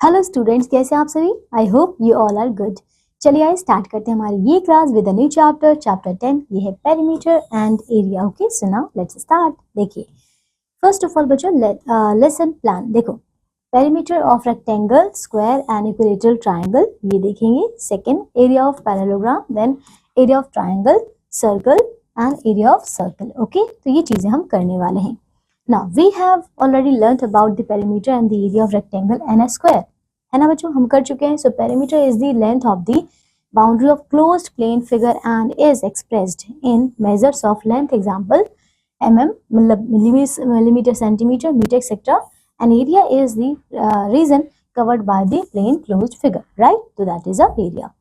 Hello students, कैसे हैं आप सभी। I hope you all are good. चलिए आइए स्टार्ट करते हैं हमारी ये class with a new chapter 10। ये है perimeter and area. Okay, so now let's start. देखिए फर्स्ट ऑफ ऑल बच्चों, लेसन प्लान देखो। Perimeter of rectangle, square and equilateral triangle ये देखेंगे। Second, area of parallelogram, then area of triangle, circle and area of circle. Okay, तो ये चीजें हम करने वाले हैं। Now we have already learnt about the perimeter and the area of rectangle and a square, है ना बच्चों, हम कर चुके हैं। So perimeter is the length of the boundary of closed plane figure and is expressed in measures of length, example mm, मतलब millimeter, centimeter, meter, etc. And area is the region covered by the plane closed figure, right? So that is a area.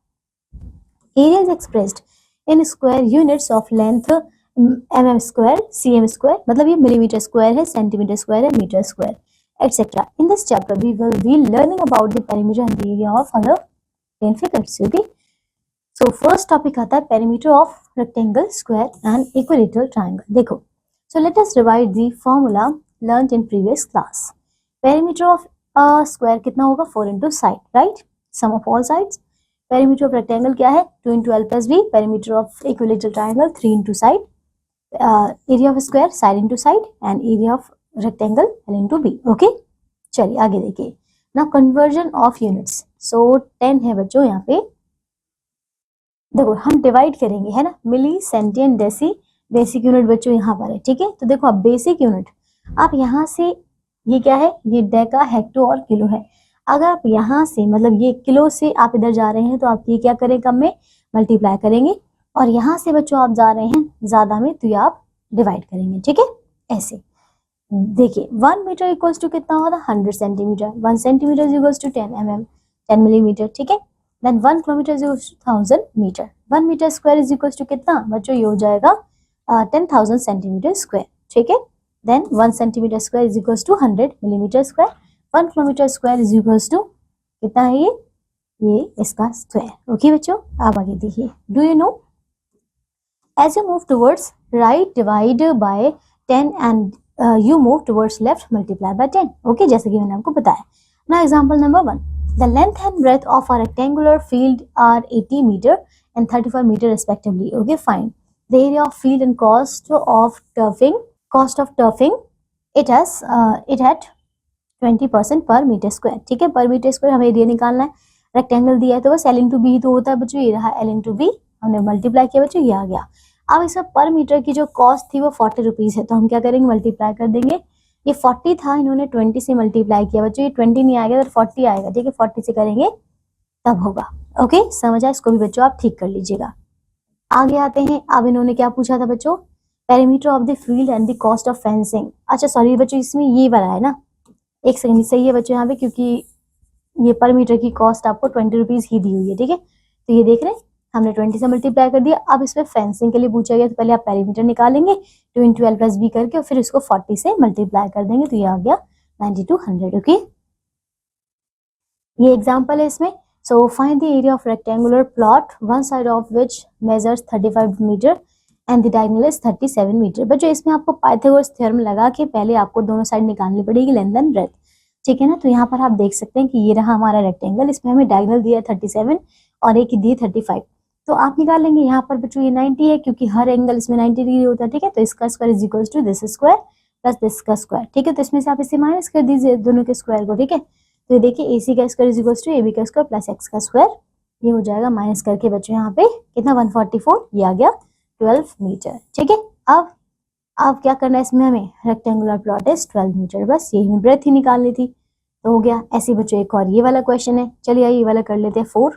Area is expressed in square units of length mm square, cm square, मतलब ये millimetre square है, centimetre square है, metre square etcetera. In this chapter we will be learning about the perimeter and the area of other plane figures. Okay, so first topic आता है perimeter of rectangle, square and equilateral triangle. देखो, so let us revise the formula learned in previous class. Perimeter of a square कितना होगा, 4 into side, right, some of all sides. Perimeter of rectangle क्या है, 2 into L plus B. Perimeter of equilateral triangle 3 into side. Area of square side into side and area of rectangle L into B. Okay, चलिए आगे देखिए। Now conversion of units. So 10 है बच्चों यहाँ पे। देखो हम डिवाइड करेंगे, है ना, milli, centi and deci. Basic unit बच्चों यहाँ पर है, ठीक है। तो देखो अब बेसिक यूनिट आप यहाँ से, ये क्या है, ये डेका, हेक्टो और किलो है। अगर आप यहाँ से, मतलब ये किलो से आप इधर जा रहे हैं तो आप ये क्या करें, कम में मल्टीप्लाई करेंगे, और यहाँ से बच्चों आप जा रहे हैं ज्यादा में तो ये आप डिवाइड करेंगे, ठीक है। ऐसे देखिए 1 मीटर इक्वल्स टू कितना होगा, 100 centimetre. 1 centimetre is equals to 10 mm, 10 millimetre, ठीक है। Then 1 kilometre is equals to 1000 metre. 1 metre square is equals to कितना बच्चों, ये हो जाएगा 10,000 सेंटीमीटर स्क्वायर, ठीक है। Then 1 centimetre square is equals to 100 millimetre square. 1 kilometre square is equals to कितना है, ये इसका स्क्वायर। ओके बच्चों, आप आगे देखिए। Do you no, as you move towards right divide by 10 and you move towards left multiply by 10. okay, जैसे कि मैंने आपको बताया। now example number 1, the length and breadth of a rectangular field are 80 meter and 35 meter respectively. okay, find the area of field and cost of turfing it at 20% per meter square. ठीक है, पर metre square हमें area निकालना है। Rectangle दिया है तो बस l इंटू बी तो होता है बच्चों, ये रहा l इंटू बी, हमने मल्टीप्लाई किया बच्चों, ये आ गया। अब इसमें पर मीटर की जो कॉस्ट थी वो 40 रुपीज है, तो हम क्या करेंगे, मल्टीप्लाई कर देंगे। ये 40 था, इन्होंने 20 से मल्टीप्लाई किया बच्चों, ये 20 नहीं आएगा तो 40 आएगा, ठीक है। 40 से करेंगे तब होगा। ओके, समझ आया, इसको भी बच्चों आप ठीक कर लीजिएगा। आगे आते हैं। अब इन्होंने क्या पूछा था बच्चों, perimeter of the field and the cost of fencing. अच्छा सॉरी बच्चों, इसमें ये वाला है ना, एक सेकंड, सही है बच्चों यहाँ पे, क्योंकि ये पर मीटर की कॉस्ट आपको 20 रुपीज ही दी हुई है, ठीक है। तो ये देख रहे हैं, हमने 20 से मल्टीप्लाई कर दिया। अब इसमें फेंसिंग के लिए पूछा गया तो पहले आप पेरीमीटर निकालेंगे 2 इंटू एल प्लस बी करके, और फिर इसको 40 से मल्टीप्लाई कर देंगे तो ये आ गया 90 to 100। ओके, ये एग्जांपल है इसमें। So find the area of rectangular plot one side of which measures 35 metre and the diagonal is 37 metre. बच्चों इसमें आपको पाइथागोरस थ्योरम लगा के पहले आपको दोनों साइड निकालनी पड़ेगी, लेंथ एंड ब्रेड्थ, ठीक है ना। तो यहाँ पर आप देख सकते हैं कि ये रहा हमारा रेक्टेंगल, इसमें हमें डायगोनल दिया 37 और एक दिए 35, तो आप निकाल लेंगे। यहाँ पर बच्चों ये 90 है, क्योंकि हर एंगल इसमें 90 डिग्री होता है, ठीक है। तो इसका square is equals to this square plus this का स्क्वायर, ठीक है। तो इसमें से आप इसे माइनस कर दीजिए दोनों के स्क्वायर को, ठीक है। तो ये देखिए AC का square is equals to AB का स्क्वायर प्लस x का स्क्वायर, ये हो जाएगा माइनस करके बच्चों यहाँ पे कितना 144, ये आ गया 12 मीटर, ठीक है। अब क्या करना है इसमें, हमें रेक्टेंगुलर प्लॉट इज 12 मीटर, बस यही हमें ब्रेथ ही निकालनी थी, तो हो गया। ऐसे बच्चों एक और ये वाला क्वेश्चन है, चलिए ये वाला कर लेते हैं। 4,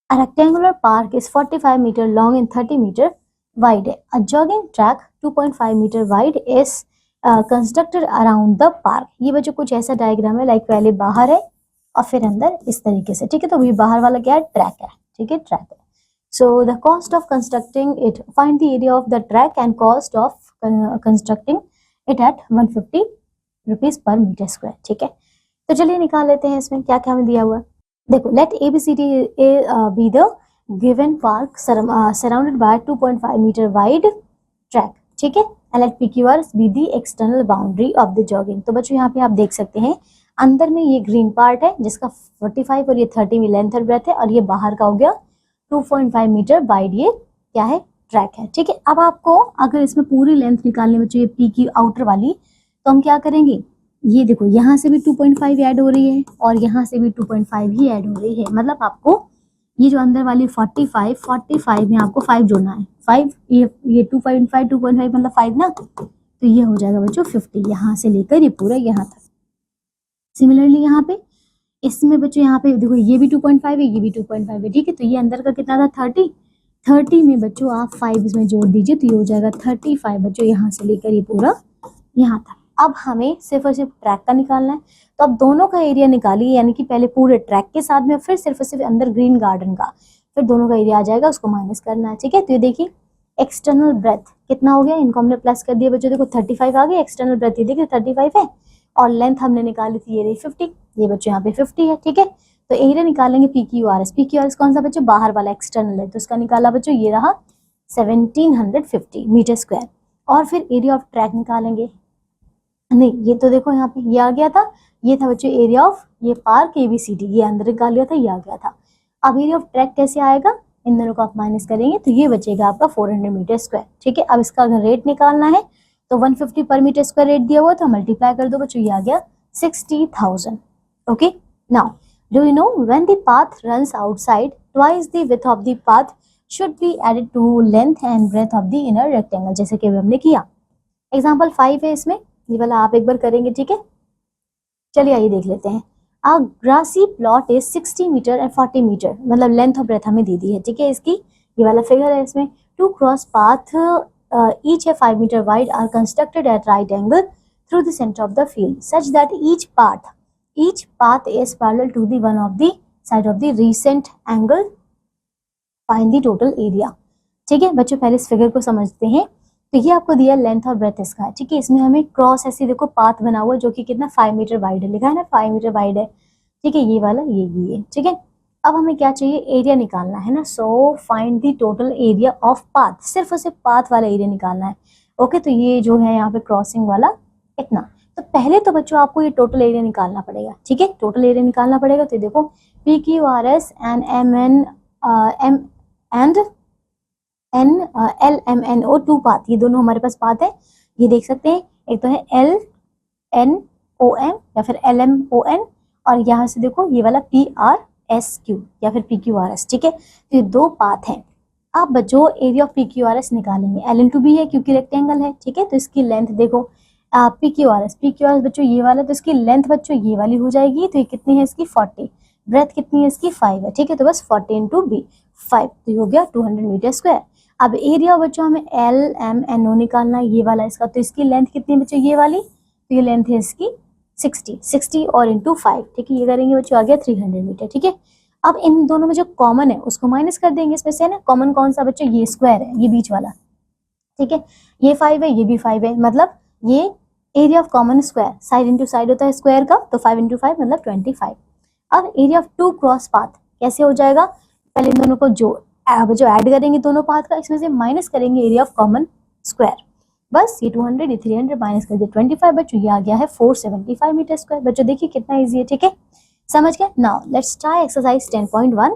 a rectangular park is 45 meter long and 30 meter wide. A jogging track 2.5 meter wide is constructed around the park. ये बच्चों कुछ ऐसा डायग्राम है, लाइक पहले बाहर है और फिर अंदर इस तरीके से, ठीक है। तो ये बाहर वाला क्या है, ट्रैक है, ठीक है, ट्रैक है। So the cost of constructing it, find the area of the track and cost of constructing it at 150 rupees per metre square, ठीक है। तो चलिए निकाल लेते हैं इसमें क्या क्या हमें दिया हुआ है। देखो, let ABCD be the given park surrounded by 2.5 meter wide track, ठीक है। and let PQR be the external boundary of the jogging। तो बच्चों यहाँ पे आप देख सकते हैं अंदर में ये ग्रीन पार्ट है जिसका 45 और ये 30 में लेंथ और ब्रेथ है, और ये बाहर का हो गया 2.5 मीटर वाइड ये क्या है ट्रैक है। ठीक है, अब आपको अगर इसमें पूरी लेंथ निकालने में चाहिए पी की आउटर वाली, तो हम क्या करेंगे, ये देखो यहाँ से भी 2.5 ऐड हो रही है और यहाँ से भी 2.5 ही ऐड हो रही है, मतलब आपको ये जो अंदर वाली 45 में आपको 5 जोड़ना है। 5 ये 2.5 मतलब 5 ना, तो ये हो जाएगा बच्चों 50, यहाँ से लेकर ये पूरा यहाँ तक। सिमिलरली यहाँ पे इसमें बच्चों यहाँ पे देखो ये भी 2.5 है, ये भी 2.5 है। ठीक है, तो ये अंदर का कितना था 30 में बच्चों आप 5 इसमें जोड़ दीजिए तो ये हो जाएगा 35 बच्चों, यहाँ से लेकर ये पूरा यहाँ तक। अब हमें सिर्फ और सिर्फ ट्रैक का निकालना है, तो अब दोनों का एरिया निकालिए, यानी कि पहले पूरे ट्रैक के साथ में फिर सिर्फ और सिर्फ अंदर ग्रीन गार्डन का, फिर दोनों का एरिया आ जाएगा, उसको माइनस करना है। ठीक है, तो ये देखिए एक्सटर्नल ब्रेथ कितना हो गया, इनको हमने प्लस कर दिया बच्चों, देखो 35 आ गया, एक्सटर्नल ब्रेथ ये देखिए 35 है, और लेंथ हमने निकाली थी ये रही 50, ये बच्चों यहाँ पे 50 है। ठीक है, तो एरिया निकालेंगे पी क्यू आर एस कौन सा बच्चों, बाहर वाला एक्सटर्नल है, तो इसका निकाला बच्चों ये रहा 1750 मीटर स्क्वायर। और फिर एरिया ऑफ ट्रैक निकालेंगे, नहीं ये तो देखो यहाँ पे ये आ गया था, ये था बच्चों एरिया ऑफ ये पार्क ABCD, ये अंदर निकाल लिया था, ये आ गया था। अब एरिया ऑफ ट्रैक कैसे आएगा, इन दोनों को आप माइनस करेंगे तो ये बचेगा आपका 400 मीटर स्क्वायर। ठीक है, अब इसका अगर रेट निकालना है तो 150 पर मीटर स्क्वायर रेट दिया हुआ, तो मल्टीप्लाई कर दो बच्चों, ये आ गया 60,000। Okay, now do you know when the path runs outside twice the width of the path should be added to length and breadth of the inner rectangle, जैसे कि हमने किया। एग्जाम्पल 5 है इसमें, ये वाला आप एक बार करेंगे। ठीक है, चलिए आइए देख लेते हैं। A grassy plot is 60 metre and 40 metre, मतलब लेंथ और ब्रेथ हमें दी दी है। ठीक है, इसकी ये वाला फिगर है, इसमें 2 क्रॉस पाथ ईच है 5 metre wide are constructed at right angle through the centre of the field such that each path is parallel to the one of the side of the rectangle, find the total area. ठीक है बच्चों, पहले इस figure को समझते हैं। तो ये आपको दिया लेंथ और ब्रेथ इसका है। ठीक है, इसमें हमें क्रॉस ऐसी देखो पाथ बना हुआ है जो कि कितना 5 मीटर वाइड है, लिखा है ना 5 मीटर वाइड है। ठीक है, ये वाला ये। ठीक है, अब हमें क्या चाहिए, एरिया निकालना है ना, सो find the total area of path, सिर्फ और सिर्फ पाथ वाला एरिया निकालना है। ओके, तो ये जो है यहाँ पे क्रॉसिंग वाला इतना, तो पहले तो बच्चों आपको ये टोटल एरिया निकालना पड़ेगा। ठीक है, टोटल एरिया निकालना पड़ेगा, तो देखो PQRS एंड LMNO 2 पाथ, ये दोनों हमारे पास पाथ है, ये देख सकते हैं। एक तो है LNOM या फिर LMON, और यहाँ से देखो ये वाला PRSQ या फिर PQRS। ठीक है, तो ये 2 पाथ हैं। अब बच्चों एरिया ऑफ PQRS निकालेंगे, LN2B है क्योंकि रेक्टेंगल है। ठीक है, तो इसकी लेंथ देखो PQRS बच्चों ये वाला, तो इसकी लेंथ बच्चों ये वाली हो जाएगी, तो ये कितनी है इसकी 40, ब्रेथ कितनी है इसकी 5 है। ठीक है, तो बस 40 × B 5, तो ये हो गया 200 मीटर स्क्वायर। अब एरिया बच्चों हमें LMNO निकालना है, ये वाला इसका, तो इसकी लेंथ कितनी है बच्चों ये वाली, तो ये लेंथ है इसकी 60 और इंटू 5। ठीक है, ये करेंगे बच्चों आ गया 300 मीटर। ठीक है, अब इन दोनों में जो कॉमन है उसको माइनस कर देंगे इसमें से, है ना। कॉमन कौन सा बच्चों, ये स्क्वायर है, ये बीच वाला। ठीक है, ये 5 है, ये भी 5 है, मतलब ये area of common square, side into side होता है स्क्वायर का, तो 5 × 5 मतलब 25। अब एरिया ऑफ 2 क्रॉस पाथ कैसे हो जाएगा, पहले इन दोनों को जो ऐड करेंगे दोनों पाथ का, इसमें से माइनस करेंगे एरिया ऑफ कॉमन स्क्वायर, बस ये 200 ये 300 माइनस कर दिए 25 बच्चों, ये आ गया है 475 मीटर स्क्वायर। बच्चों देखिए कितना इजी है। ठीक है, समझ गए। Now let's try exercise 10.1।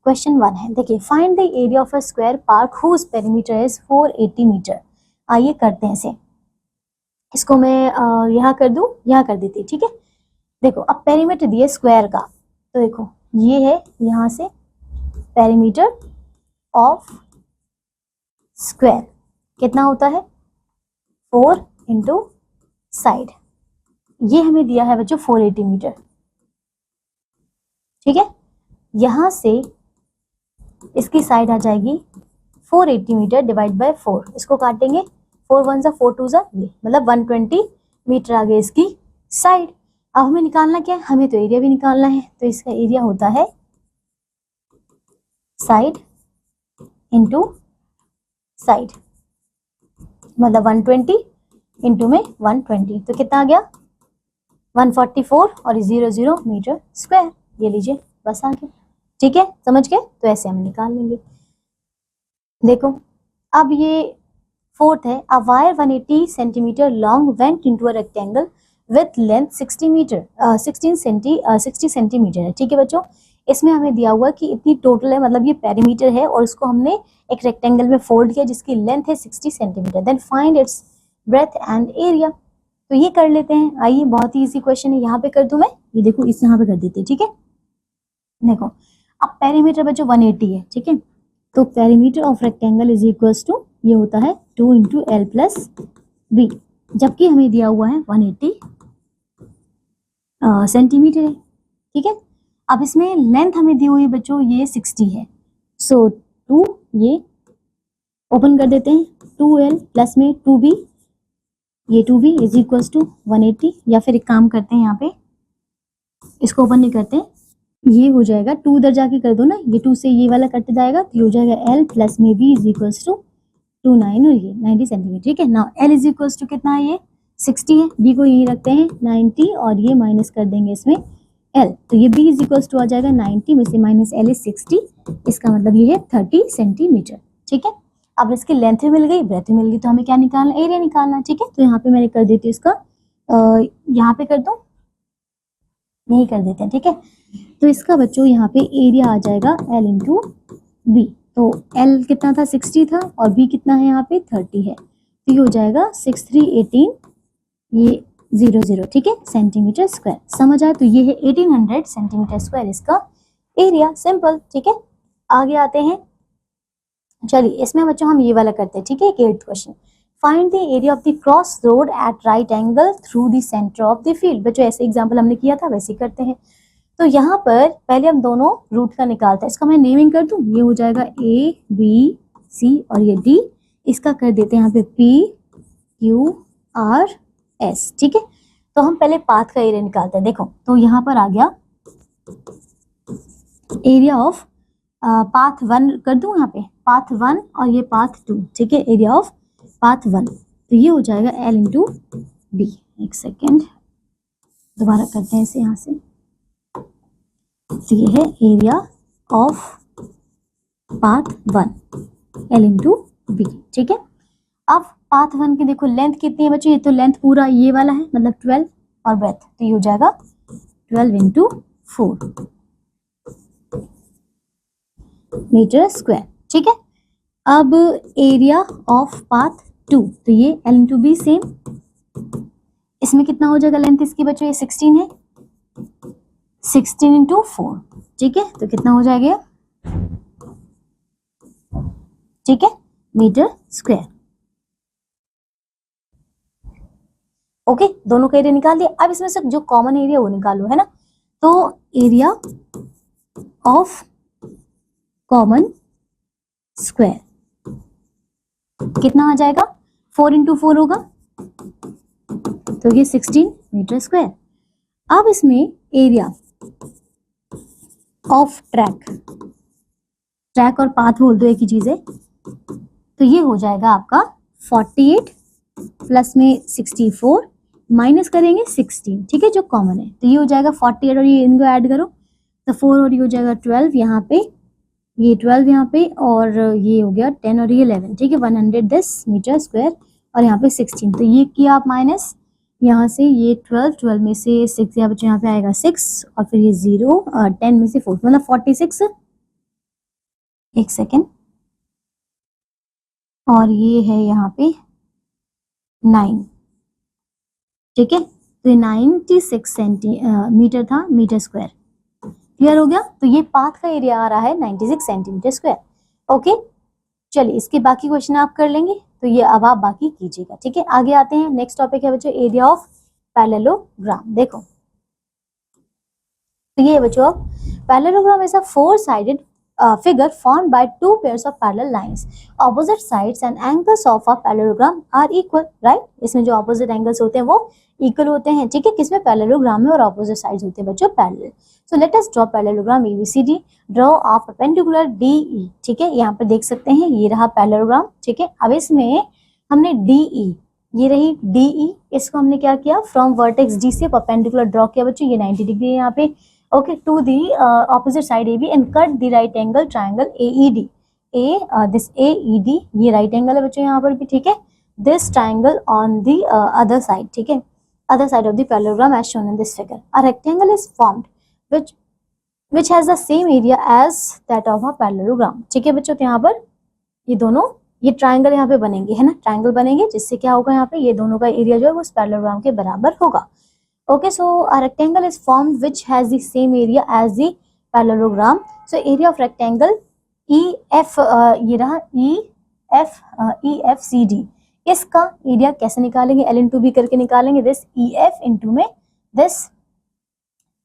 Question 1 है, देखिए find the area of a square park whose perimeter is 480 metre. आइए करते हैं इसे, इसको मैं यहाँ कर दूं, यहाँ कर देती। ठीक है, देखो अब पेरीमीटर दिए स्क्वायर का, तो देखो ये है यहाँ से पेरीमीटर ऑफ स्क्वायर कितना होता है 4 × साइड, ये हमें दिया है बच्चों 480 मीटर। ठीक है, यहां से इसकी साइड आ जाएगी 480 मीटर डिवाइड बाय 4, इसको काटेंगे 4 1 सा 4 2 सा, ये मतलब 120 मीटर आ गई इसकी साइड। अब हमें निकालना क्या है, हमें तो एरिया भी निकालना है, तो इसका एरिया होता है साइड इंटू साइड, मतलब 120 इंटू में 120, तो कितना आ गया 144 और 00 मीटर स्क्वायर, ये लीजिए बस आ गया। ठीक है, समझ गए, तो ऐसे हम निकाल लेंगे। देखो अब ये 4th है, a wire 180 centimetre long went into a rectangle with length 60 metre 60 centimetre है। ठीक है बच्चों, इसमें हमें दिया हुआ कि इतनी टोटल है, मतलब ये पेरीमीटर है और उसको हमने एक रेक्टेंगल में फोल्ड किया जिसकी लेंथ है 60 centimetre. Then find its breadth and area. तो ये कर लेते हैं, आइए, बहुत ही इजी क्वेश्चन है। यहाँ पे कर दूं मैं, ये देखो इस यहाँ पे कर देती है। ठीक है, देखो अब पेरीमीटर बच्चों 180 है। ठीक है, तो perimeter of rectangle is equals to, ये होता है 2 इंटू एल प्लस बी, जबकि हमें दिया हुआ है 180 सेंटीमीटर है। ठीक है, अब इसमें लेंथ हमें दी हुई है बच्चों ये 60 है। सो 2 ये ओपन कर देते हैं, 2l प्लस में 2b, ये 2b इज इक्वल्स टू 180, या फिर एक काम करते हैं यहाँ पे इसको ओपन नहीं करते हैं, ये हो जाएगा 2 उधर जाके कर दो ना, ये 2 से ये वाला कट जाएगा तो ये हो जाएगा l प्लस में b इज इक्वल्स टू 29 और ये 90 सेंटीमीटर। ठीक है, now l is equals to कितना है, ये 60 है, b को यही रखते हैं 90 और ये माइनस कर देंगे इसमें l, तो ये b इज इक्वल्स टू आ जाएगा 90 में से माइनस l इज 60, इसका मतलब ये है 30 सेंटीमीटर। ठीक है, अब इसकी लेंथ भी मिल गई, ब्रेथ भी मिल गई, तो हमें क्या निकालना, एरिया निकालना। ठीक है, तो यहाँ पे मैंने कर देती हूँ इसका, यहाँ पे कर दूँ, नहीं कर देते हैं। ठीक है, तो इसका बच्चों यहाँ पे एरिया आ जाएगा l इंटू बी, तो l कितना था 60 था और b कितना है यहाँ पे 30 है, तो ये हो जाएगा 6318 ये 00, ठीक है, सेंटीमीटर स्क्वायर। समझ आया, तो ये है 1800 सेंटीमीटर स्क्वायर इसका एरिया, सिंपल। ठीक है, आगे आते हैं, चलिए इसमें बच्चों हम ये वाला करते हैं। ठीक है, एक 8th question, find the area of the cross road at right angle through the centre of the field. बच्चों ऐसे एग्जांपल हमने किया था वैसे ही करते हैं। तो यहाँ पर पहले हम दोनों रूट का निकालते हैं, इसका मैं नेमिंग कर दूं, ये हो जाएगा A B C और ये D, इसका कर देते हैं यहाँ पे P Q R S। ठीक है, तो हम पहले पाथ का एरिया निकालते हैं। देखो तो यहाँ पर आ गया एरिया ऑफ पाथ 1 कर दूं, यहाँ पे पाथ 1 और ये पाथ 2। ठीक है, एरिया ऑफ पाथ 1, तो ये हो जाएगा L इंटू बी। एक सेकेंड दोबारा करते हैं इसे यहाँ से, तो ये है area of path 1 L into B. ठीक है, अब पाथ 1 की देखो लेंथ कितनी है बच्चों, ये तो लेंथ पूरा ये वाला है, मतलब 12 और ब्रेथ, तो ये हो जाएगा 12 इंटू 4 मीटर स्क्वायर। ठीक है, अब एरिया ऑफ पाथ 2, तो ये L इंटू बी सेम, इसमें कितना हो जाएगा लेंथ इसकी बच्चों, ये 16 है, 16 इंटू 4। ठीक है, तो कितना हो जाएगा, ठीक है, मीटर स्क्वायर। ओके, दोनों का एरिया निकाल दिया। अब इसमें से जो कॉमन एरिया वो निकालो, है ना, तो एरिया ऑफ कॉमन स्क्वायर कितना आ जाएगा, 4 इंटू 4 होगा, तो ये 16 मीटर स्क्वायर। अब इसमें एरिया ऑफ ट्रैक और पाथ बोल दो एक ही चीज है, तो ये हो जाएगा आपका 48 प्लस में 64 माइनस करेंगे 16। ठीक है, जो कॉमन है, तो ये हो जाएगा 48 और ये इनको ऐड करो तो 4 और ये हो जाएगा 12 यहाँ पे, ये 12 यहाँ पे और ये हो गया 10 और ये 11। ठीक है, 110 मीटर स्क्वायर और यहाँ पे 16, तो ये किया आप माइनस यहाँ से, ये 12 में से 6 यहाँ पे आएगा 6 और फिर ये 0 और 10 में से 4 मतलब 46। एक सेकेंड, और ये है यहाँ पे 9। ठीक है, तो ये 96 सेंटीमीटर था, मीटर स्क्वायर। क्लियर हो गया, तो ये पाथ का एरिया आ रहा है 96 सेंटीमीटर स्क्वायर। ओके, चलिए इसके बाकी क्वेश्चन आप कर लेंगे, तो ये अब आप बाकी कीजिएगा। ठीक है, आगे आते हैं, नेक्स्ट टॉपिक है बच्चों एरिया ऑफ पैरेललोग्राम। देखो तो ये बच्चों parallelogram is a 4 sided figure formed by 2 pairs of parallel lines. Opposite sides and angles of a parallelogram are equal, right? इसमें जो opposite angles होते हैं वो equal होते हैं। ठीक है, किसमें पैरेललोग्राम में, और opposite sides होते हैं बच्चों parallel. So let us draw parallelogram ABCD. Draw a perpendicular DE. ठीक है, यहाँ पर देख सकते हैं ये रहा पैरेललोग्राम। ठीक है, अब इसमें हमने DE, ये रही DE, इसको हमने क्या किया, फ्रॉम वर्टेक्स D से परपेंडिकुलर ड्रॉ किया बच्चों, ये 90 डिग्री है यहाँ पे। Okay, to the opposite side AB and cut the right angle triangle AED. This AED ये right angle है बच्चों यहाँ पर भी। ठीक है, this triangle on the other side। ठीक है, other side of the parallelogram as shown in this figure. A rectangle is formed which has the same area as that of a parallelogram. ठीक है बच्चों, तो यहाँ पर ये दोनों ये ट्राइंगल यहाँ पे बनेंगे, है ना, ट्राइंगल बनेंगे, जिससे क्या होगा यहाँ पे ये दोनों का एरिया जो है वो उस पैरेललोग्राम के बराबर होगा. Okay, so a rectangle is formed which has the same area as the parallelogram. So area of rectangle EF, ये रहा EFCD. इसका एरिया कैसे निकालेंगे? L इंटू बी करके निकालेंगे. दिस EF इंटू में दिस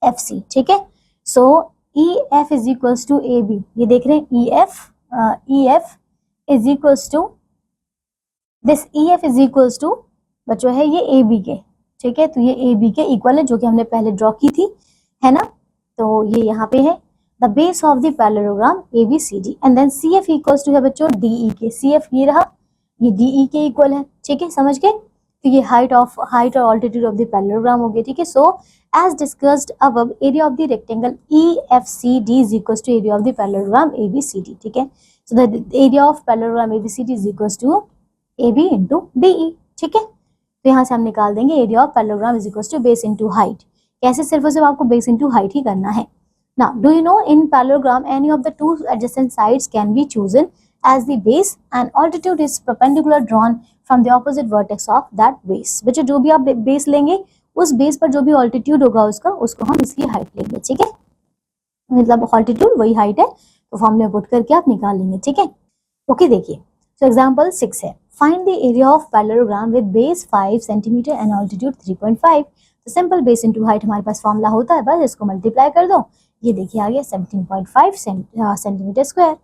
FC. ठीक है, सो EF is equals to AB. ये देख रहे हैं EF is equals to this EF is equals to बच्चों है ये AB के. ठीक है, तो ये AB के इक्वल है जो कि हमने पहले ड्रॉ की थी, है ना. तो ये यहाँ पे है the base of the parallelogram ABCD and then CF equals to है बच्चों DE के. CF ये रहा, ये DE के इक्वल है. ठीक है, समझ गए. तो ये हाइट और ऑल्टीट्यूड ऑफ द पैरेललोग्राम हो गया. ठीक है, सो as discussed above, area of the rectangle EFCD is equals to area of the parallelogram ABCD. ठीक है, so the area of parallelogram ABCD is equals to AB into DE. ठीक है, तो यहाँ से हम निकाल देंगे area of parallelogram is equals to base into height. कैसे? सिर्फ और सिर्फ आपको base into height ही करना है. Now, do you know in parallelogram any of the two adjacent sides can be chosen as the base and altitude is perpendicular drawn from the opposite vertex of that base. बच्चों जो भी आप base लेंगे उस base पर जो भी altitude होगा उसको हम इसकी हाइट लेंगे. ठीक है, मतलब ऑल्टीट्यूड वही हाइट है, तो फॉर्मूला पुट करके आप निकाल लेंगे. ठीक है, ओके. देखिए, सो एग्जांपल 6 है. Find the area of parallelogram with base 5 centimetre and altitude 3.5. तो सिंपल बेस इनटू हाइट हमारे पास फॉर्मूला होता है, बस इसको मल्टीप्लाई कर दो. ये देखिए आ गया 17.5 सेंटीमीटर स्क्वायर.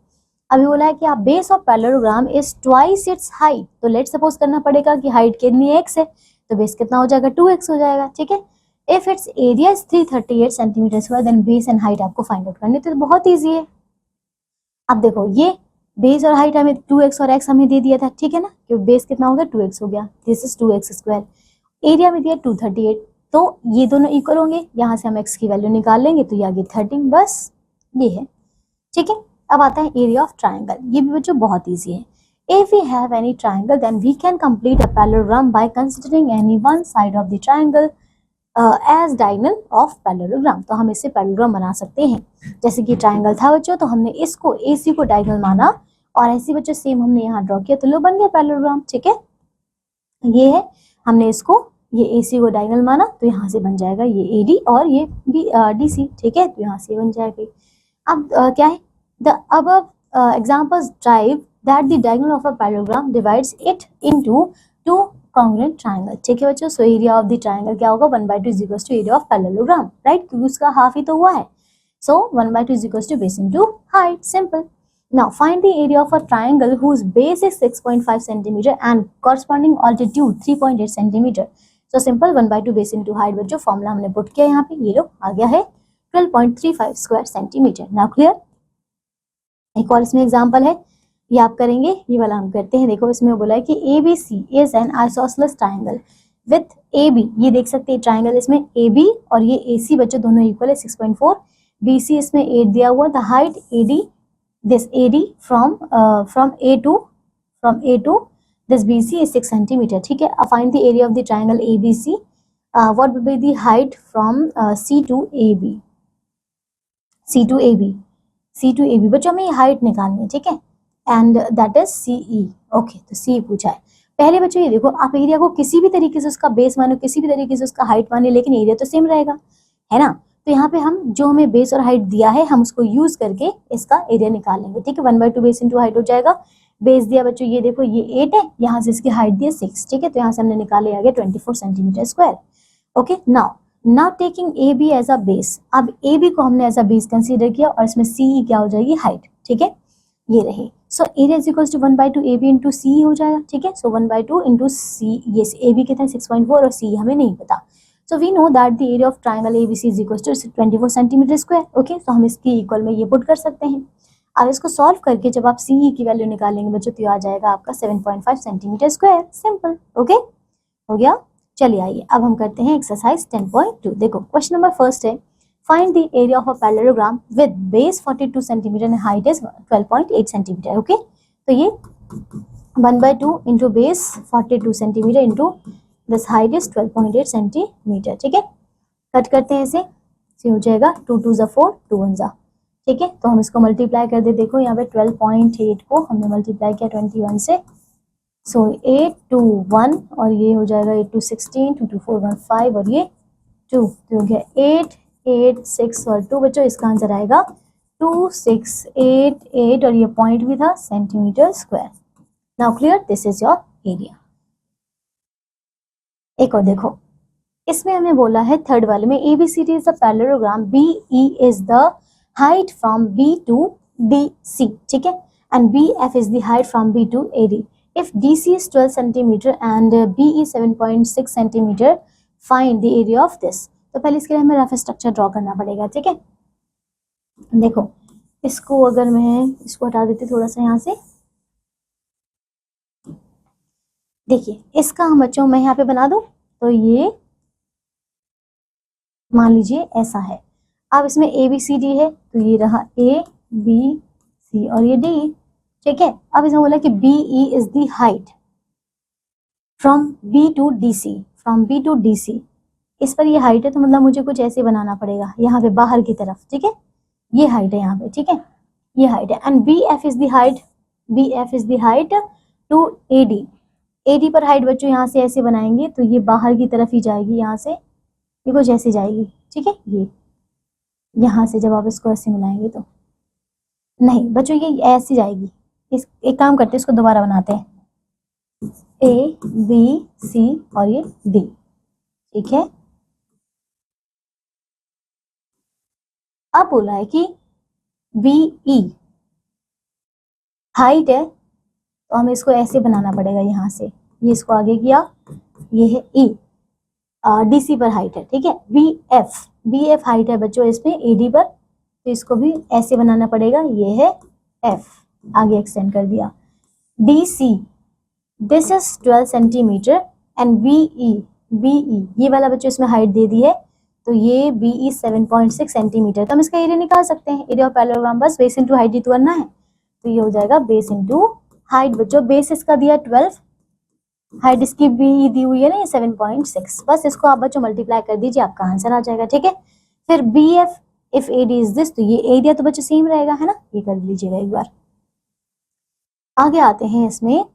अभी बोला है कि आप base of parallelogram is twice its height. तो लेट सपोज करना पड़ेगा कि हाइट कितनी x है, तो बेस कितना हो जाएगा? 2x हो जाएगा. ठीक है, if its area is 338 centimetre square then base and height आपको फाइंड आउट करनी. तो बहुत इजी है. अब देखो ये बेस और हाइट हमें 2x और x हमें दे दिया था. ठीक है ना, क्योंकि बेस कितना हो गया? 2x हो गया. This is 2x square. Area में दिया 238, तो ये दोनों इक्वल होंगे. यहाँ से हम x की वैल्यू निकाल लेंगे, तो ये आ गई 13. बस ये है. ठीक है, अब आता है एरिया ऑफ ट्राइंगल. ये भी बच्चों बहुत ईजी है. If we have any triangle, then we can complete a parallelogram by considering any one side of the triangle as diagonal of parallelogram. तो हम इससे पैरेललोग्राम बना सकते हैं. जैसे कि ट्राइंगल था बच्चों, तो हमने इसको AC को डायगोनल माना और ऐसे बच्चों सेम हमने यहाँ ड्रॉ किया, तो लो बन गया पैरेललोग्राम. ठीक है, ये है, हमने इसको ये AC को डायगोनल माना, तो यहाँ से बन जाएगा ये AD और ये DC. ठीक है, तो यहाँ से बन जाएगी. अब क्या है? The above examples drive that the diagonal of a parallelogram divides it into two congruent triangle. ठीक है बच्चों, सो एरिया ऑफ द ट्राइंगल क्या होगा? 1/2 is equals to area of parallelogram, right, क्योंकि उसका हाफ ही तो हुआ है. So 1/2 is equals to base into height. Simple. Now find the area of a triangle whose base is 6.5 centimeter and corresponding altitude 3.8 centimeter. So simple 1/2 base into height. बच्चों formula हमने put किया यहाँ पे, ये लो आ गया है 12.35 स्क्वायर सेंटीमीटर. Now clear. एक और इसमें एग्जाम्पल है, ये आप करेंगे, ये वाला हम करते हैं. देखो इसमें बोला है कि ABC is an isosceles triangle with AB. ये देख सकते हैं ट्राइंगल, इसमें AB और ये AC बच्चों दोनों इक्वल है 6.4. BC इसमें 8 दिया हुआ. The height AD, this AD from A to this BC is 6 centimetre. ठीक है, find the area of the triangle ABC. What will be the height from C to AB. बच्चों हमें ये हाइट निकालनी है. ठीक है, and that is CE. Okay, तो CE पूछा है. पहले बच्चों ये देखो, आप एरिया को किसी भी तरीके से उसका बेस मानो, किसी भी तरीके से उसका हाइट माने, लेकिन एरिया तो सेम रहेगा, है ना. तो यहाँ पे हम जो हमें बेस और हाइट दिया है हम उसको यूज करके इसका एरिया निकाल लेंगे. ठीक है, 1/2 बेस इंटू हाइट हो जाएगा. बेस दिया बच्चों, ये देखो ये 8 है, यहाँ से इसकी हाइट दी है 6. ठीक है, तो यहाँ से हमने निकाले आ गया 24 centimetre square. Okay, now taking AB as a base. अब AB को हमने एज अ बेस कंसीडर किया और इसमें CE क्या हो जाएगी? हाइट. ठीक है, ये रहे. So area is equals to 1/2 AB into CE हो जाएगा. ठीक है, सो 1/2 इंटू C. ये AB कितना है? 6.4 और CE हमें नहीं पता. So we know that the area of triangle ABC is equals to 24 centimetre square. Okay, तो हम इसकी इक्वल में ये पुट कर सकते हैं. अब इसको सॉल्व करके जब आप CE की वैल्यू निकालेंगे बच्चों, तो आ जाएगा आपका 7.5 सेंटीमीटर स्क्वायर. सिंपल. ओके, हो गया. चलिए आइए अब हम करते हैं एक्सरसाइज 10.2. देखो क्वेश्चन नंबर फर्स्ट है, find the area of a parallelogram with base 42 centimeter and height is 12.8 centimeter. Okay, तो ये 1/2 into base 42 centimeter into this height is 12.8 centimetre. ठीक है, कट करते हैं इसे, हो जाएगा 2 2 ज़ा 4, 2 1 ज़ा। ठीक है, तो हम इसको मल्टीप्लाई कर दे। देखो यहाँ पे 12.8 को हमने मल्टीप्लाई किया 21 से, सो 8 2 1 और ये हो जाएगा 8 2 16, 2 2 4 1 5 और ये 2, तो हो गया 8 8 6 और 2। बच्चों इसका आंसर आएगा 2688 और ये पॉइंट भी था centimetre square. Now clear, this is your area. एक और देखो, इसमें हमें बोला है थर्ड वाले में ABCD is the parallelogram, BE is the height from B to DC। ठीक है, and BF is the height from B to AD। If DC is 12 cm and BE 7.6 cm, find the area of this। तो पहले इसके लिए हमें rough structure draw करना पड़ेगा। ठीक है, देखो इसको अगर मैं इसको हटा देती थोड़ा सा यहाँ से, देखिए इसका हम बच्चों मैं यहाँ पे बना दूं, तो ये मान लीजिए ऐसा है। अब इसमें ABCD है, तो ये रहा ABC और ये D। ठीक है, अब इसमें बोला कि BE is the height from B to DC, from B to DC। इस पर ये हाइट है, तो मतलब मुझे कुछ ऐसे बनाना पड़ेगा यहाँ पे बाहर की तरफ। ठीक है, ये हाइट है यहाँ पे। ठीक है, ये हाइट है, and BF is the height, BF is the height to AD। AD पर हाइट बच्चों यहाँ से ऐसे बनाएंगे, तो ये बाहर की तरफ ही जाएगी, यहाँ से ये कुछ ऐसे जाएगी। ठीक है, ये यहाँ से जब आप इसको ऐसे मिलाएंगे तो नहीं बच्चों ये ऐसी जाएगी। इस एक काम करते हैं, इसको दोबारा बनाते हैं, ABC और ये D। ठीक है, अब बोला है कि BE हाइट है, तो हमें इसको ऐसे बनाना पड़ेगा यहाँ से, ये इसको आगे किया, ये है E, DC पर हाइट है। ठीक है, BF हाइट है बच्चों इसमें AD पर, तो इसको भी ऐसे बनाना पड़ेगा, ये है F, आगे एक्सटेंड कर दिया। DC this is 12 centimetre and BE ये वाला बच्चों इसमें हाइट दे दी है, तो ये BE 7.6 सेंटीमीटर। तो हम इसका एरिया निकाल सकते हैं, एरिया ऑफ पैरेललोग्राम, बस बेस इंटू हाइट ही तो करना है, तो ये हो जाएगा बेस इंटू हाइट। बच्चों बेस इसका दिया 12, हाइट इसकी BE दी हुई है ना ये 7.6, बस इसको आप बच्चों मल्टीप्लाई कर दीजिए, आपका आंसर आ जाएगा। ठीक है, फिर BF if AD is this, तो ये एरिया तो बच्चों सेम रहेगा, है ना, ये कर लीजिएगा एक बार। आगे आते हैं इसमें,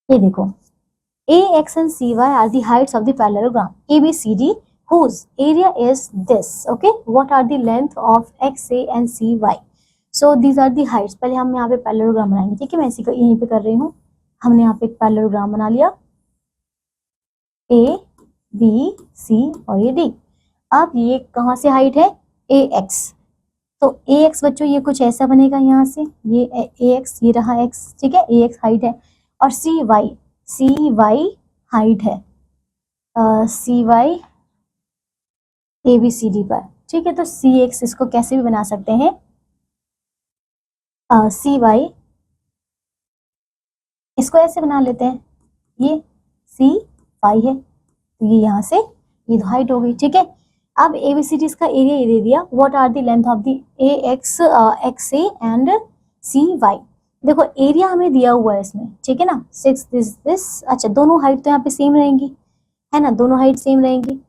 ये देखो AX and CY are the heights of the parallelogram ABCD whose area is this। okay, what are the length of XA and CY? so these are the heights। पहले हम यहाँ पे पैरेललोग्राम बनाएंगे। ठीक है, मैं इसी को यहीं पे कर रही हूँ, हमने यहाँ पे एक पैरेललोग्राम बना लिया, A B C और ये D। अब ये कहाँ से हाइट है, AX, तो AX बच्चों ये कुछ ऐसा बनेगा, यहाँ से ये AX, ये रहा X। ठीक है, AX हाइट है, और CY हाइट है, CY ABCD पर। ठीक है, तो CX इसको कैसे भी बना सकते हैं, CY इसको ऐसे बना लेते हैं, ये CY है, तो ये यहाँ से ये हाइट हो गई। ठीक है, अब ABCD इसका एरिया ये दे दिया, what are the length of the AX XA and CY। देखो एरिया हमें दिया हुआ है इसमें, ठीक है ना, 6 दिस। अच्छा, दोनों हाइट तो यहाँ पे सेम रहेंगी, है ना, दोनों हाइट सेम रहेंगी।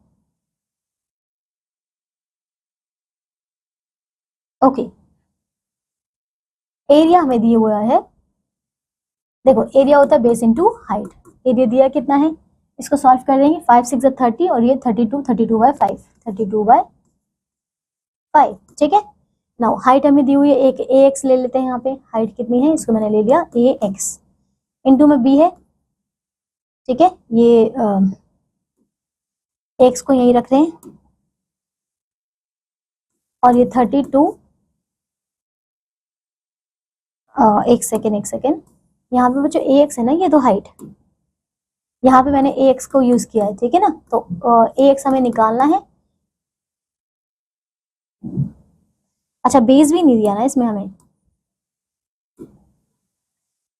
ओके, एरिया हमें दिया हुआ है, देखो एरिया होता है बेस इनटू हाइट। एरिया दिया कितना है, इसको सॉल्व कर देंगे, 5 6 30 और ये 32/5, 32/5। ठीक है, नाउ हाइट हमें दी हुई है, एक AX ले लेते हैं, यहाँ पे हाइट कितनी है, इसको मैंने ले लिया AX, इनटू में B है। ठीक है, ये X को यहीं रख रहे हैं, और ये 32, एक सेकेंड, यहाँ पे बच्चों AX है ना, ये तो हाइट, यहाँ पे मैंने AX को यूज किया है। ठीक है ना, तो AX हमें निकालना है। अच्छा, बेस भी नहीं दिया ना इसमें हमें,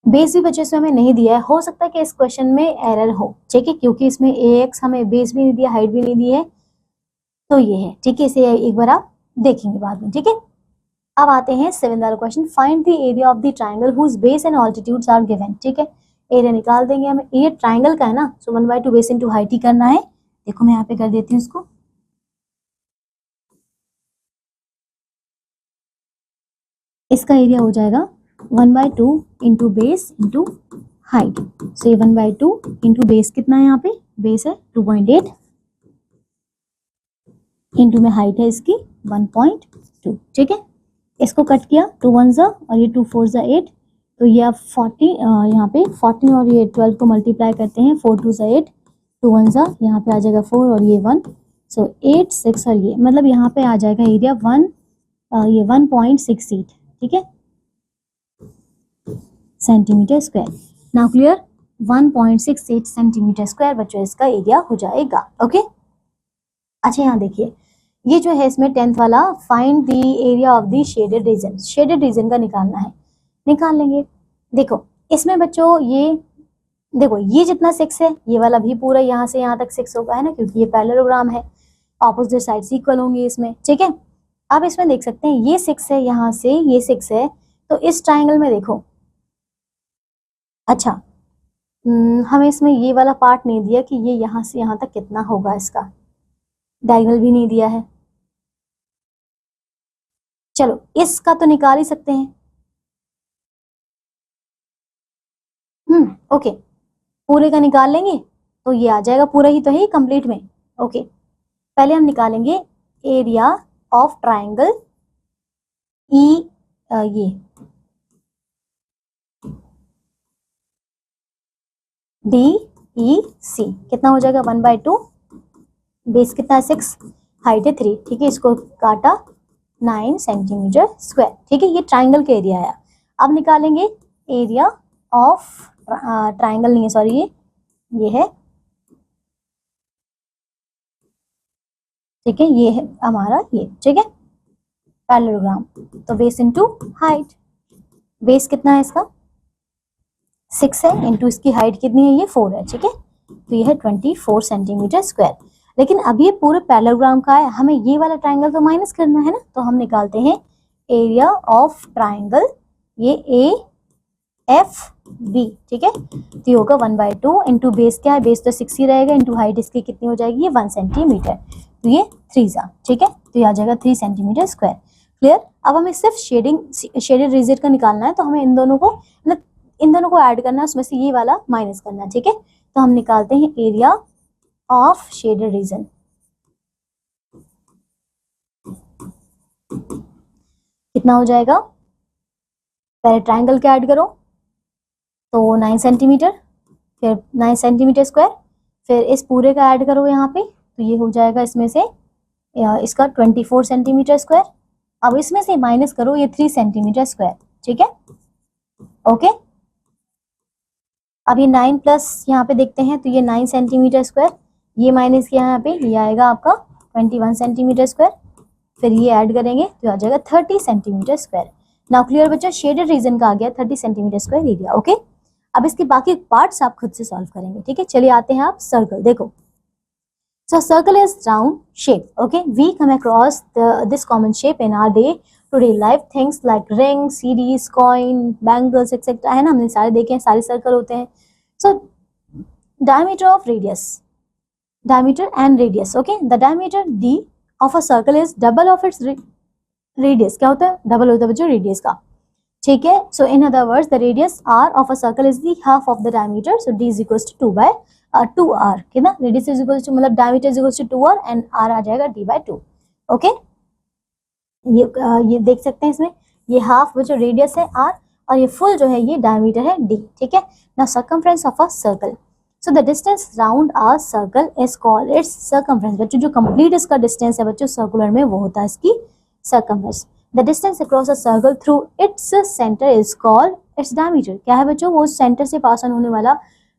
बेस भी बच्चे इसमें हमें नहीं दिया है, हो सकता है कि इस क्वेश्चन में एरर हो। ठीक है, क्योंकि इसमें AX हमें बेस भी नहीं दिया, हाइट भी नहीं दी है, तो ये है। ठीक है, इसे एक बार आप देखेंगे बाद में। ठीक है, अब आते हैं 7th वाला question, find the area of the triangle whose base and altitudes are given. ठीक है, एरिया निकाल देंगे हमें। एरिया ट्राइंगल का है ना, सो 1/2 बेस इंटू हाइट ही करना है। देखो मैं यहाँ पे कर देती हूँ इसको। इसका एरिया हो जाएगा 1/2 इंटू बेस इंटू हाइट। सो ये 1/2 इंटू बेस कितना है, यहाँ पे बेस है 2.8 इंटू में हाइट है इसकी 1.2। ठीक है, इसको कट किया 2 1 ज़ा और ये 2 4 ज़ा 8, तो ये आप 40 यहाँ पे 14 और ये 12 को मल्टीप्लाई करते हैं, 4 2 ज़ा 8, 2 1 ज़ा यहाँ पे आ जाएगा 4 और ये 1, सो 8 6 और ये मतलब यहाँ पे आ जाएगा एरिया 1.68। ठीक है, centimetre square. Now clear, 1.68 centimetre square बच्चों इसका एरिया हो जाएगा। ओके, अच्छा यहाँ देखिए, ये जो है इसमें 10th वाला, find the area of the shaded region. Shaded region का निकालना है, निकाल लेंगे। देखो इसमें बच्चों ये देखो, ये जितना 6 है ये वाला भी पूरा यहाँ से यहाँ तक 6 होगा, है ना, क्योंकि ये पैरेललोग्राम है, ऑपोजिट साइड्स इक्वल होंगे इसमें। ठीक है, अब इसमें देख सकते हैं ये 6 है, यहाँ से ये 6 है, तो इस ट्राइंगल में देखो, अच्छा हमें इसमें ये वाला पार्ट नहीं दिया कि ये यहाँ से यहाँ तक कितना होगा, इसका डायगोनल भी नहीं दिया है। चलो इसका तो निकाल ही सकते हैं। ओके, पूरे का निकाल लेंगे तो ये आ जाएगा, पूरा ही तो है कंप्लीट में। ओके, पहले हम निकालेंगे एरिया ऑफ ट्राइंगल ये DEC कितना हो जाएगा, 1/2, बेस कितना है 6, हाइट है 3। ठीक है, इसको काटा 9 सेंटीमीटर स्क्वायर। ठीक है, ये ट्राइंगल का एरिया आया। अब निकालेंगे एरिया ऑफ ट्राइंगल, नहीं है सॉरी, ये है, ठीक है, ये है हमारा ये। ठीक है, पैरेललोग्राम, तो बेस इंटू हाइट, बेस कितना है इसका 6 है, इंटू इसकी हाइट कितनी है, ये 4 है। ठीक है, तो ये है 24 सेंटीमीटर स्क्वायर। लेकिन अब ये पूरे पैरेललोग्राम का है, हमें ये वाला ट्राइंगल तो माइनस करना है ना, तो हम निकालते हैं एरिया ऑफ ट्राइंगल ये AFB। ठीक है, तो ये होगा 1/2 इंटू बेस क्या है, बेस तो 6 ही रहेगा, इंटू हाइट इसकी कितनी हो जाएगी, ये 1 सेंटीमीटर, तो ये 3 ज़ा। ठीक है, तो ये आ जाएगा 3 सेंटीमीटर स्क्वायर। क्लियर, अब हमें सिर्फ शेडेड रीजन का निकालना है, तो हमें इन दोनों को मतलब इन दोनों को ऐड करना है, उसमें से ये वाला माइनस करना है। ठीक है, तो हम निकालते हैं एरिया ऑफ शेडेड रीजन। कितना हो जाएगा, पहले ट्राइंगल का ऐड करो तो 9 सेंटीमीटर, फिर 9 सेंटीमीटर स्क्वायर, फिर इस पूरे का ऐड करो यहाँ पे, तो ये हो जाएगा इसमें से इसका 24 सेंटीमीटर स्क्वायर। अब इसमें से माइनस करो ये 3 सेंटीमीटर स्क्वायर। ठीक है, ओके, अब ये 9 प्लस यहाँ पे देखते हैं, तो ये 9 सेंटीमीटर स्क्वायर, ये माइनस किया यहाँ पे, ये आएगा आपका 21 सेंटीमीटर स्क्वायर, फिर ये ऐड करेंगे तो आ जाएगा 30 सेंटीमीटर स्क्वायर। नाउ क्लियर बच्चा, शेडेड रीजन का आ गया 30 सेंटीमीटर स्क्वायर एरिया। ओके, अब इसके बाकी पार्ट्स आप खुद से सॉल्व करेंगे। ठीक है, चलिए आते हैं आप सर्कल। देखो, so circle is round shape. Okay, we come across this common shape in our today life, things like rings, CDs, coin, bangles, etc. है ना, हमने सारे देखे हैं, सारे सर्कल होते हैं। So diameter of radius, diameter and radius. Okay, the diameter D of a circle is double of its radius. क्या होता है, डबल होता है बच्चों रेडियस का। ठीक है, so in other words the radius R of a circle is the half of the diameter, so D is equals to 2R, कितना, रेडियस इज इक्वल्स टू मतलब diameter is equals to 2R and R आ जाएगा D/2। Okay, ये देख सकते हैं इसमें, ये हाफ बच्चों रेडियस है R और ये फुल जो है ये डायमीटर है D। ठीक है, now circumference of a circle, so the distance round a circle is called its circumference. बच्चों जो कंप्लीट इसका डिस्टेंस है बच्चों सर्कुलर में, वो होता है इसकी circumference. The distance across a circle through its centre is called its diameter. क्या है बच्चों, वो सेंटर से पास ऑन होने वाला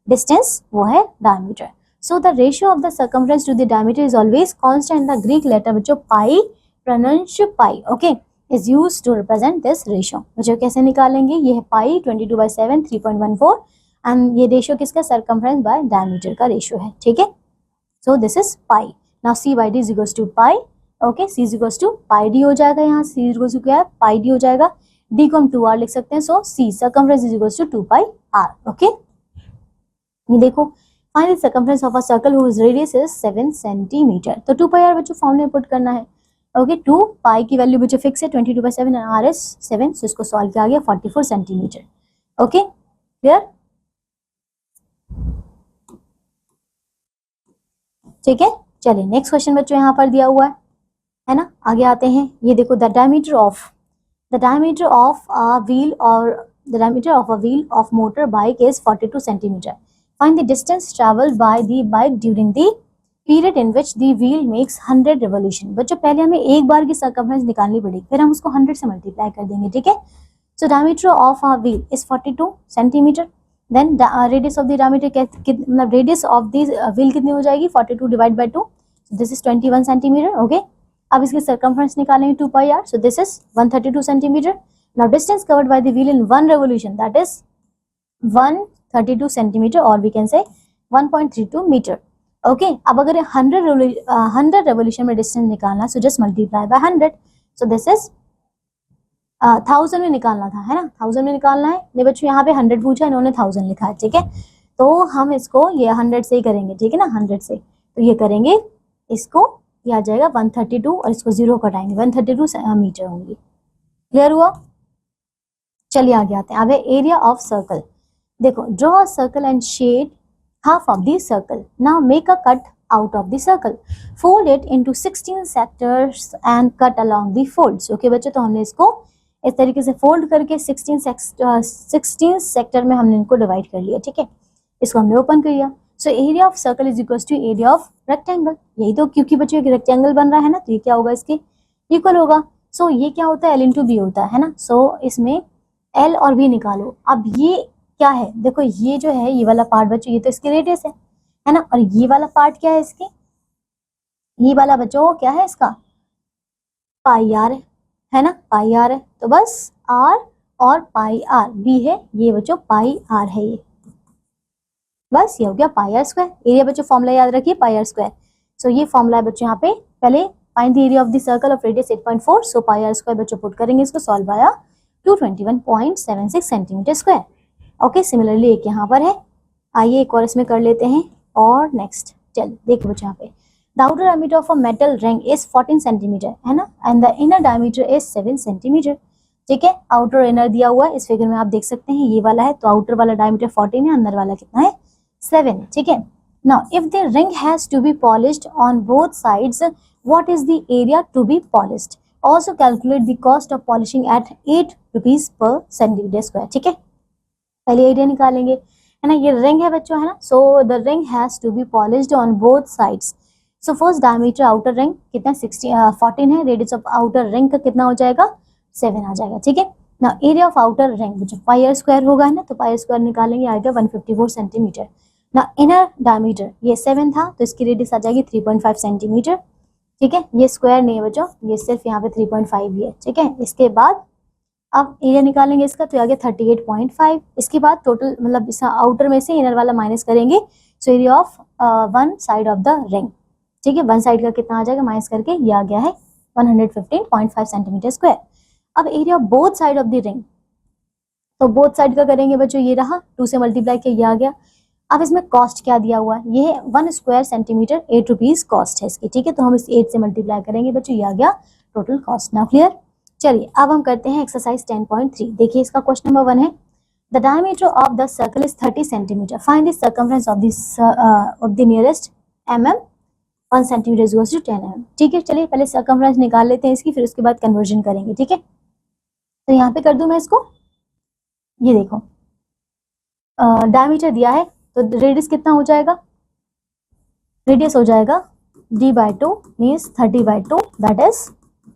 डिस्टेंस वो है diameter. So the ratio of the circumference to the diameter is always constant. The Greek letter बच्चों pi, pronounce pi, okay, is used to represent this ratio. बच्चों कैसे निकालेंगे, ये है पाई 22/7 3.14 एंड ये रेशियो किसका, सर्कमफ्रेंस बाय डायमीटर का ratio है। ठीक है, so this is pi. Now C/D is equals to pi. Okay, C is equals to pi D हो जाएगा, यहाँ C इज इक्वल्स टू क्या है, पाई D हो जाएगा। D को हम 2R लिख सकते हैं, so C circumference is equals to 2πr। Okay, ये देखो, find the circumference of a circle whose radius is 7 centimetre. तो 2 पाई आर बच्चों फॉर्मूले में पुट करना है। ओके, 2 पाई की वैल्यू बच्चों फिक्स है 22/7 एंड आर इज 7, सो इसको सॉल्व किया गया 44 सेंटीमीटर। ओके क्लियर, ठीक है। चलिए नेक्स्ट क्वेश्चन बच्चों यहाँ पर दिया हुआ है ना, आगे आते हैं। ये देखो, the diameter of a wheel of motor bike is 42 centimeter. Find the distance traveled by the bike during the period in which the wheel makes 100 revolution. बच्चों पहले हमें एक बार की सर्कमफ्रेंस निकालनी पड़ेगी, फिर हम उसको 100 से मल्टीप्लाई कर देंगे, ठीक है। So diameter of a wheel is 42 centimetre. Then radius of the diameter, मतलब रेडियस ऑफ द व्हील कितनी हो जाएगी, 42 divide by 2, this is 21 centimetre. Okay, अब इसकी सर्कमफ्रेंस निकालेंगे 2 pi R, so this is 132 centimetre. Now distance covered by the wheel in 1 revolution, that is 132 centimetre, और we can say 1.32 metre. Okay, अब अगर 100 revolution में डिस्टेंस निकालना, so just multiply by 100, so this is 1000 में निकालना था, है ना, 1000 में निकालना है। नहीं बच्चों, यहाँ पे 100 पूछा, इन्होंने 1000 लिखा है, ठीक है। तो हम इसको ये 100 से ही करेंगे, ठीक है ना, 100 से। तो ये करेंगे, इसको ये आ जाएगा 132 और इसको 0 कटाएंगे, 132 मीटर होंगी। क्लियर हुआ। चलिए आगे आते हैं। अब एरिया ऑफ सर्कल, देखो, draw a circle and shade half of the circle. Now make a cut out of the circle. Fold it into 16 sectors and cut along the folds. Okay बच्चों, तो हमने इसको इस तरीके से फोल्ड करके 16 sector में हमने इनको डिवाइड कर लिया, ठीक है। इसको हमने ओपन कर लिया। So area of circle is equal to area of rectangle. यही तो, क्योंकि बच्चों एक रेक्टेंगल बन रहा है ना, तो ये क्या होगा, इसके इक्वल होगा। सो ये क्या होता है, L इंटू बी होता है ना। सो इसमें L और B निकालो। अब ये क्या है, देखो ये जो है, ये वाला पार्ट बच्चों, ये तो इसकी रेडियस है ना, और ये वाला पार्ट क्या है इसके, ये वाला बच्चों क्या है इसका, पाई आर है ना, पाई आर है। तो बस R और पाई आर, B है ये बच्चों, पाई आर है ये, बस ये हो गया पाई आर स्क्वायर। एरिया बच्चों फॉर्मूला याद रखिए, पाई आर स्क्वायर। सो ये फॉर्मूला है बच्चों, यहाँ पे पहले find the area of the circle of radius 8.4, so pi r square बच्चों पुट करेंगे, इसको सॉल्व आया 221.76 सेंटीमीटर स्क्वायर। ओके, सिमिलरली एक यहाँ पर है। आइए एक और इसमें कर लेते हैं, और नेक्स्ट चल देखो बच्चों, यहाँ पे the outer diameter of a metal ring is 14 centimetre, है ना, and the inner diameter is 7 centimetre, ठीक है। आउटर इनर दिया हुआ है, इस फिगर में आप देख सकते हैं, ये वाला है, तो आउटर वाला डायमीटर 14 है, अंदर वाला कितना है, 7, ठीक है। Now if the ring has to be polished on both sides, what is the area to be polished. Also calculate the cost of polishing at 8 rupees per centimetre square, ठीक है। पहले एरिया निकालेंगे, है ना, ये रिंग है बच्चों, है ना। So the ring has to be polished on both sides. So first diameter outer ring कितना 14 है, रेडियस ऑफ आउटर रिंग का कितना हो जाएगा, 7 आ जाएगा, ठीक है ना। एरिया ऑफ आउटर रिंग जो पाई आर स्क्वायर होगा, है ना, तो पाई आर स्क्वायर निकालेंगे, आएगा 154 सेंटीमीटर ना। इनर डायमीटर ये 7 था, तो इसकी रेडियस आ जाएगी 3.5 सेंटीमीटर, ठीक है। ये स्क्वायर नहीं है बच्चों, ये सिर्फ यहाँ पे 3.5 ही है, ठीक है। इसके बाद अब एरिया निकालेंगे इसका, तो आ गया 38.5। इसके बाद टोटल, मतलब इस आउटर में से इनर वाला माइनस करेंगे, सो area of one side of the ring, ठीक है। वन साइड का कितना आ जाएगा, माइनस करके ये आ गया है 115.5 सेंटीमीटर स्क्वायर। अब area of both side of the ring, तो बोथ साइड का करेंगे बच्चों, ये रहा 2 से मल्टीप्लाई किया, ये आ गया। अब इसमें कॉस्ट क्या दिया हुआ है, ये है 1 स्क्वायर सेंटीमीटर 8 रुपीज कॉस्ट है इसकी, ठीक है। तो हम इस 8 से मल्टीप्लाई करेंगे बच्चों, ये आ गया टोटल कॉस्ट। Now clear. चलिए अब हम करते हैं एक्सरसाइज 10.3। देखिए इसका क्वेश्चन नंबर 1 है, the diameter of the circle is 30 centimetre, find the circumference of the nearest mm, 1 centimetre is equal to 10 mm, ठीक है। चलिए पहले सर्कमफ्रेंस निकाल लेते हैं इसकी, फिर उसके बाद कन्वर्जन करेंगे, ठीक है। तो यहाँ पे कर दूं मैं इसको, ये देखो डायमीटर दिया है, तो रेडियस कितना हो जाएगा, रेडियस हो जाएगा d/2 means 30/2, that is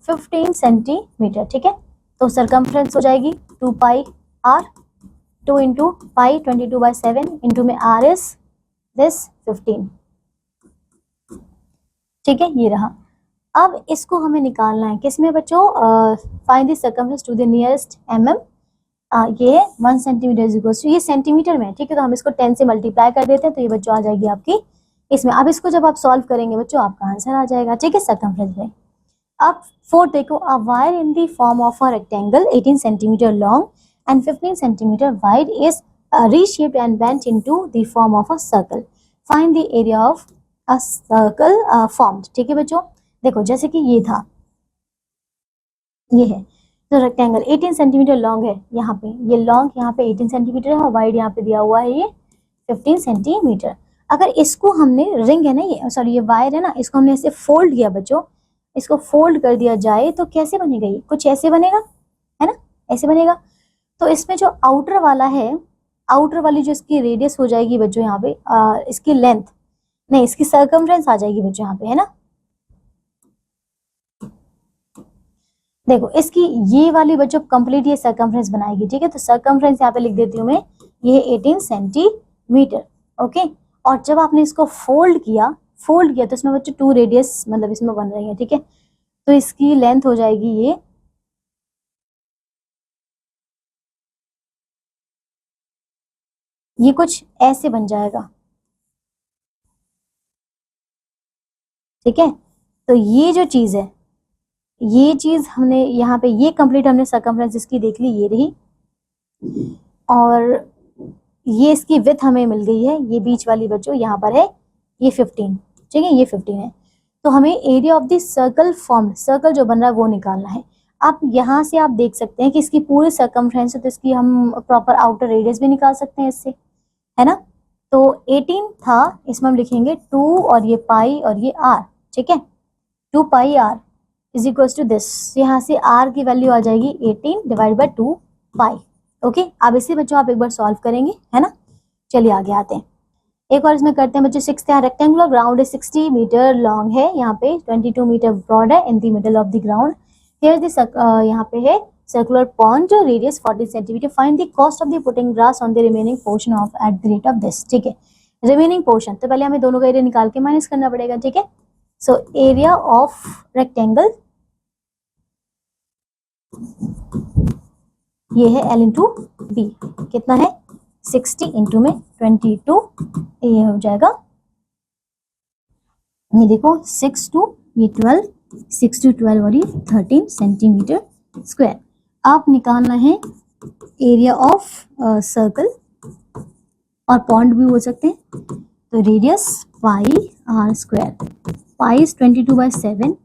15 centimetre, ठीक है। तो सर्कमफ्रेंस हो जाएगी 2 pi are, 2 into pi 22/7 into में आर इज दिस 15, ठीक है, ये रहा। अब इसको हमें निकालना है किसमें बच्चों, find the circumference to the nearest mm, ये 1 सेंटीमीटर इज इक्वल टू, ये सेंटीमीटर में, ठीक है। तो हम इसको 10 से मल्टीप्लाई कर देते हैं, तो ये बच्चों आ जाएगी आपकी इसमें। अब इसको जब आप सॉल्व करेंगे बच्चों, आपका आंसर आ जाएगा, ठीक है, सर्कमफ्रेंस में। अब 4 देखो, a wire in the form of a rectangle 18 centimetre long and 15 centimetre wide is reshaped and bent into the form of a circle. Find the area of a circle formed. ठीक है बच्चों, देखो जैसे कि ये था, ये है तो रेक्टेंगल 18 सेंटीमीटर लॉन्ग है यहाँ पे, ये लॉन्ग यहाँ पे 18 सेंटीमीटर है और वाइड यहाँ पे दिया हुआ है ये 15 सेंटीमीटर। अगर इसको हमने रिंग है ना ये, सॉरी ये वायर है ना, इसको हमने ऐसे फोल्ड किया बच्चों, इसको फोल्ड कर दिया जाए तो कैसे बनेगा, ये कुछ ऐसे बनेगा, है ना, ऐसे बनेगा। तो इसमें जो आउटर वाला है, आउटर वाली जो इसकी रेडियस हो जाएगी बच्चों यहाँ पे, इसकी लेंथ नहीं, इसकी सर्कमफ्रेंस आ जाएगी बच्चों यहाँ पे, है ना। देखो इसकी ये वाली बच्चों कंप्लीट ये सर्कमफ्रेंस बनाएगी, ठीक है। तो सर्कमफ्रेंस यहाँ पे लिख देती हूँ मैं, ये 18 सेंटीमीटर, ओके। और जब आपने इसको फोल्ड किया तो इसमें बच्चों 2 रेडियस मतलब इसमें बन रही है, ठीक है। तो इसकी लेंथ हो जाएगी ये कुछ ऐसे बन जाएगा, ठीक है। तो ये जो चीज है, ये चीज हमने यहाँ पे ये कंप्लीट हमने सर्कमफ्रेंस इसकी देख ली, ये रही, और ये इसकी विड्थ हमें मिल गई है, ये बीच वाली बच्चों यहाँ पर है ये 15, ठीक है, ये 15 है। तो हमें area of the circle form, circle जो बन रहा है वो निकालना है। आप यहाँ से आप देख सकते हैं कि इसकी पूरी सर्कमफ्रेंस है, तो इसकी हम प्रॉपर आउटर रेडियस भी निकाल सकते हैं इससे, है ना। तो 18 था, इसमें हम लिखेंगे 2 और ये पाई और ये r, ठीक है, 2 pi r is equal to this, यहाँ से r की वैल्यू आ जाएगी 18 डिवाइड बाई 2 पाई, ओके। अब इसी बच्चों आप एक बार सॉल्व करेंगे, है ना। चलिए आगे आते हैं, एक और इसमें करते हैं बच्चों। 6 रेक्टेंगुलर ग्राउंड है, 60 मीटर लॉन्ग है, यहाँ पे 22 मीटर ब्रॉड है, in the middle of the ground here the यहाँ पे है circular pond, radius 40 centimetre. Find the cost of the putting grass on the remaining portion of at the rate of this, ठीक है। Remaining portion तो पहले हमें दोनों का एरिया निकाल के माइनस करना पड़ेगा, ठीक है। सो एरिया ऑफ रेक्टेंगल ये है L इंटू बी, कितना है 60 इंटू में 22, ये हो जाएगा, ये देखो 6 टू ये 12, 6 टू 12 और ये 13 सेंटीमीटर स्क्वायर। आप निकालना है एरिया ऑफ सर्कल, और पॉइंट भी हो सकते हैं। तो radius pi r square, pi is 22/7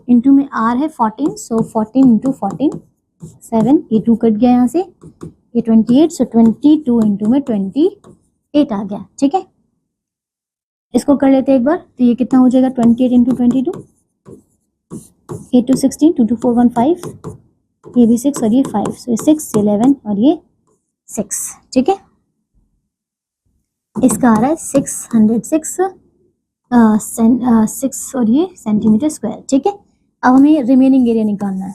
into में r है 14, सो 14 इंटू 14 7, ये 2 कट गया यहाँ से, ये 28, सो 22 इंटू में 28 आ गया, ठीक है। इसको कर लेते हैं एक बार, तो ये कितना हो जाएगा 28 इंटू 22, 8 टू 16, 2 टू 4 1 5, ये भी 6 और ये 5, सो 6 11 और ये 6, ठीक है। इसका आ रहा है 606 6 और ये सेंटीमीटर स्क्वायर, ठीक है। अब हमें रिमेनिंग एरिया निकालना है,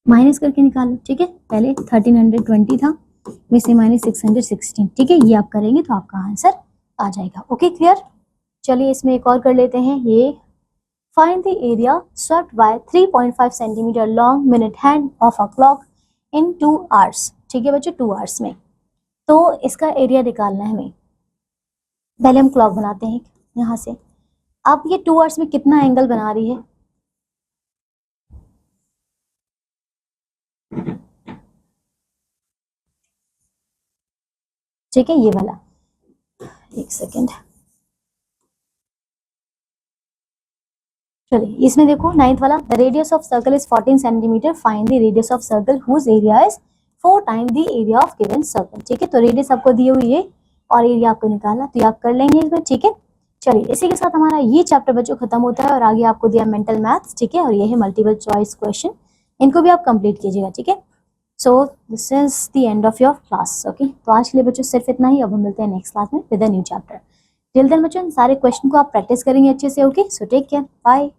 माइनस करके निकालो, ठीक है। पहले 1320 था, में से माइनस 616, ठीक है, ये आप करेंगे तो आपका आंसर आ जाएगा, ओके क्लियर। चलिए इसमें एक और कर लेते हैं, ये find the area swept by 3.5 centimetre long minute hand of a clock in 2 hours, ठीक है बच्चों, 2 आवर्स में। तो इसका एरिया निकालना है हमें, पहले हम क्लॉक बनाते हैं यहाँ से। अब ये 2 आवर्स में कितना एंगल बना रही है, ठीक है, ये वाला, एक सेकेंड, चलिए इसमें देखो 9th वाला, the radius of circle is 14 centimetre, find the radius of circle whose area is 4 time the area of given circle, ठीक है। तो रेडियस आपको दी हुई है और एरिया आपको निकालना, तो ये आप कर लेंगे इसमें, ठीक है। चलिए इसी के साथ हमारा ये चैप्टर बच्चों खत्म होता है, और आगे आपको दिया मेंटल मैथ्स, ठीक है, और ये है मल्टीपल चॉइस क्वेश्चन, इनको भी आप कंप्लीट कीजिएगा, ठीक है। So this is the end of your class, okay. तो आज के लिए बच्चों सिर्फ इतना ही, अब हम मिलते हैं नेक्स्ट क्लास में with a new chapter. Till then बच्चों सारे क्वेश्चन को आप प्रैक्टिस करेंगे अच्छे से, okay. So take care, bye.